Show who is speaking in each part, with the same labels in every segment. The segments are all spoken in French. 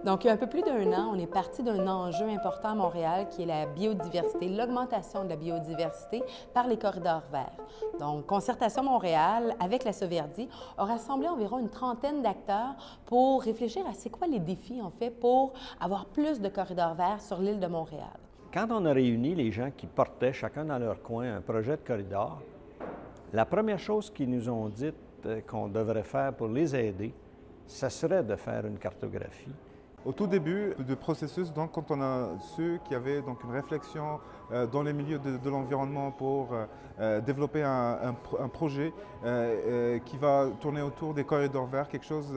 Speaker 1: Donc, il y a un peu plus d'un an, on est parti d'un enjeu important à Montréal qui est la biodiversité, l'augmentation de la biodiversité par les corridors verts. Donc, Concertation Montréal, avec la Sauverdi, a rassemblé environ une trentaine d'acteurs pour réfléchir à c'est quoi les défis, en fait, pour avoir plus de corridors verts sur l'île de Montréal.
Speaker 2: Quand on a réuni les gens qui portaient chacun dans leur coin un projet de corridor, la première chose qu'ils nous ont dit qu'on devrait faire pour les aider, ce serait de faire une cartographie.
Speaker 3: Au tout début du processus, donc, quand on a su qu'il y avait donc, une réflexion dans les milieux de l'environnement pour développer un projet qui va tourner autour des corridors verts, quelque chose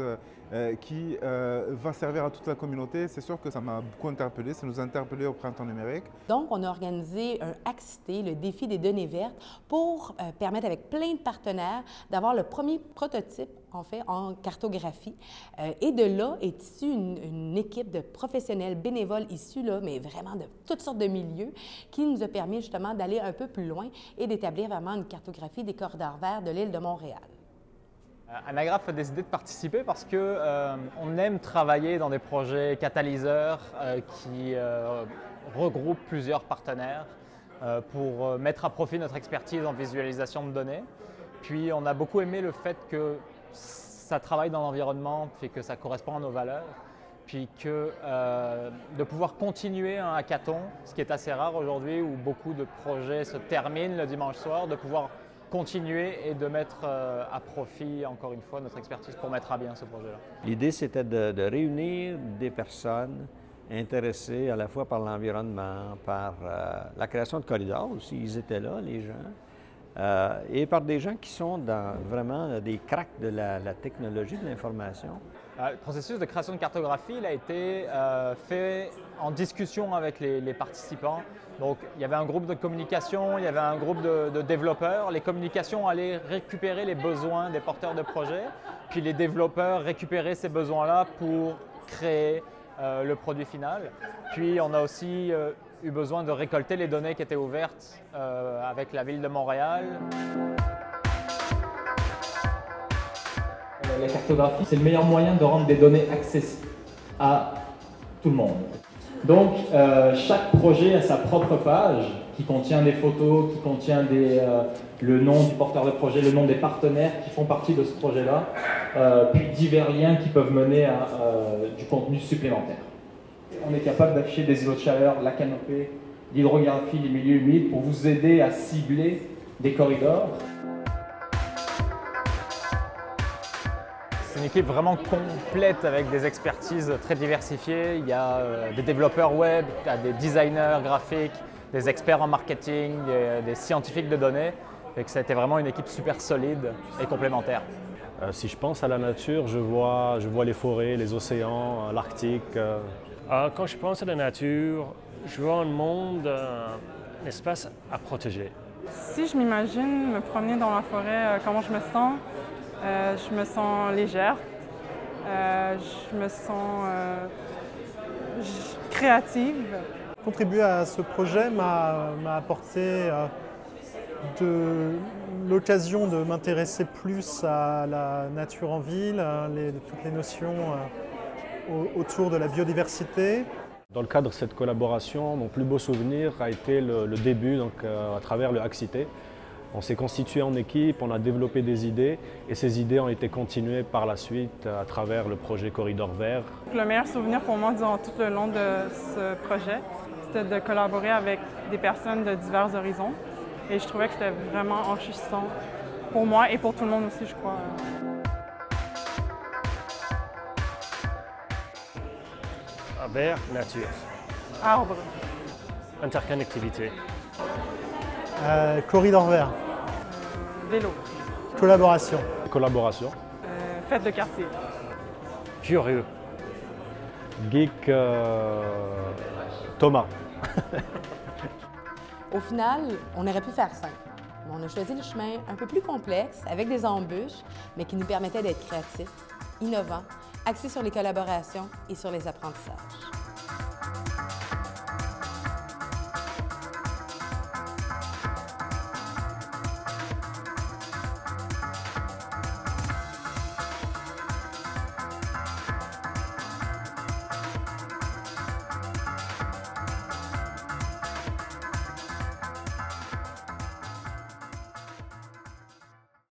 Speaker 3: qui va servir à toute la communauté, c'est sûr que ça m'a beaucoup interpellé, ça nous a interpellés au Printemps numérique.
Speaker 1: Donc, on a organisé un Hack-Cité, le défi des données vertes, pour permettre avec plein de partenaires d'avoir le premier prototype en fait, en cartographie. Et de là est issue une équipe de professionnels bénévoles issus, là, mais vraiment de toutes sortes de milieux, qui nous a permis justement d'aller un peu plus loin et d'établir vraiment une cartographie des corridors verts de l'île de Montréal.
Speaker 4: Anagraph a décidé de participer parce qu'on aime travailler dans des projets catalyseurs qui regroupent plusieurs partenaires pour mettre à profit notre expertise en visualisation de données. Puis on a beaucoup aimé le fait que ça travaille dans l'environnement et que ça correspond à nos valeurs. Puis que de pouvoir continuer un hackathon, ce qui est assez rare aujourd'hui où beaucoup de projets se terminent le dimanche soir, de pouvoir continuer et de mettre à profit, encore une fois, notre expertise pour mettre à bien ce projet-là.
Speaker 2: L'idée, c'était de réunir des personnes intéressées à la fois par l'environnement, par la création de corridors aussi, ils étaient là, les gens, et par des gens qui sont vraiment des cracks de la technologie de l'information.
Speaker 4: Le processus de création de cartographie il a été fait en discussion avec les participants. Donc, il y avait un groupe de communication, il y avait un groupe de développeurs. Les communications allaient récupérer les besoins des porteurs de projets, puis les développeurs récupéraient ces besoins-là pour créer le produit final. Puis, on a aussi eu besoin de récolter les données qui étaient ouvertes avec la Ville de Montréal.
Speaker 5: La cartographie, c'est le meilleur moyen de rendre des données accessibles à tout le monde. Donc, chaque projet a sa propre page qui contient des photos, qui contient le nom du porteur de projet, le nom des partenaires qui font partie de ce projet-là, puis divers liens qui peuvent mener à du contenu supplémentaire. On est capable d'afficher des îlots de chaleur, la canopée, l'hydrographie, les milieux humides pour vous aider à cibler des corridors.
Speaker 4: C'est une équipe vraiment complète avec des expertises très diversifiées. Il y a des développeurs web, il y a des designers graphiques, des experts en marketing, des scientifiques de données. Et que ça a été vraiment une équipe super solide et complémentaire.
Speaker 6: Si je pense à la nature, je vois les forêts, les océans, l'Arctique. Quand je pense à la nature, je vois un monde, un espace à protéger.
Speaker 7: Si je m'imagine me promener dans la forêt, comment je me sens légère, je me sens créative.
Speaker 8: Contribuer à ce projet m'a apporté l'occasion de m'intéresser plus à la nature en ville, toutes les notions autour de la biodiversité.
Speaker 6: Dans le cadre de cette collaboration, mon plus beau souvenir a été le début, donc, à travers le Hack-Cité. On s'est constitué en équipe, on a développé des idées et ces idées ont été continuées par la suite à travers le projet Corridor Vert.
Speaker 7: Le meilleur souvenir pour moi durant tout le long de ce projet, c'était de collaborer avec des personnes de divers horizons et je trouvais que c'était vraiment enrichissant pour moi et pour tout le monde aussi, je crois.
Speaker 6: Vert, nature.
Speaker 7: Arbre.
Speaker 6: Interconnectivité.
Speaker 8: Corridor vert.
Speaker 7: Vélo.
Speaker 8: Collaboration.
Speaker 6: Collaboration.
Speaker 7: Fête de quartier.
Speaker 6: Curieux. Geek. Thomas.
Speaker 1: Au final, on aurait pu faire simple. Mais on a choisi le chemin un peu plus complexe, avec des embûches, mais qui nous permettait d'être créatifs, innovants, axés sur les collaborations et sur les apprentissages.